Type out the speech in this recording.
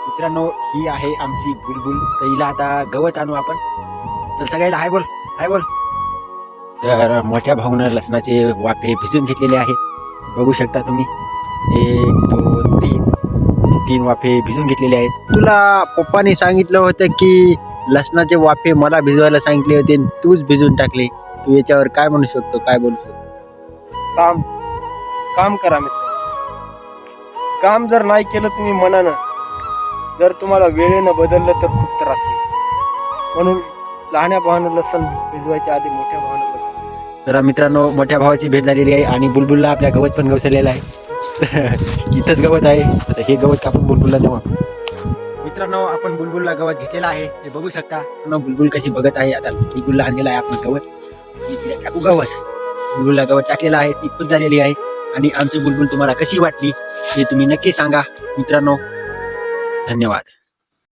मित्रांनो ही आहे आमची बुलबुल. तर हिला आता गवत आणू आपण. तर सगळ्याला हाय बोल, हाय बोल. तर मोठ्या भाऊनं लसणाचे वाफे भिजून घेतलेले आहेत. बघू शकता तुम्ही. 1 2 3 3 वाफे भिजून घेतलेले आहेत. तुला पप्पाने सांगितलं होतं की लसणाचे वाफे मला भिजवायला सांगितले होते, तूच भिजून टाकले. तू याच्यावर काय म्हणू शकतो, काय बोलू शकतो? काम करा मित्र. काम जर नाही केलं तुम्ही मनानं, जर तुम्हाला वेळेनं बदललं तर खूप त्रास होईल. म्हणून लहान्या भावानं लसण भिजवायच्या आधी मोठ्या भावानं लसण. तर मित्रांनो मोठ्या भावाची भेट झालेली आहे आणि बुलबुलला आपल्या गवत पण गवसलेलं आहे. इथंच गवत आहे. आता हे गवत कापून बुलबुलला देऊ. मित्रांनो आपण बुलबुलला गवत घेतलेलं आहे, हे बघू शकता. बुलबुल कशी बघत आहे. आता बुलबुलला आणलेलं आहे आपण गवत. टाकू गवत. बुलबुलला गवत टाकलेलं आहे, ती खुश झालेली आहे. आणि आमची बुलबुल तुम्हाला कशी वाटली हे तुम्ही नक्की सांगा मित्रांनो. धन्यवाद.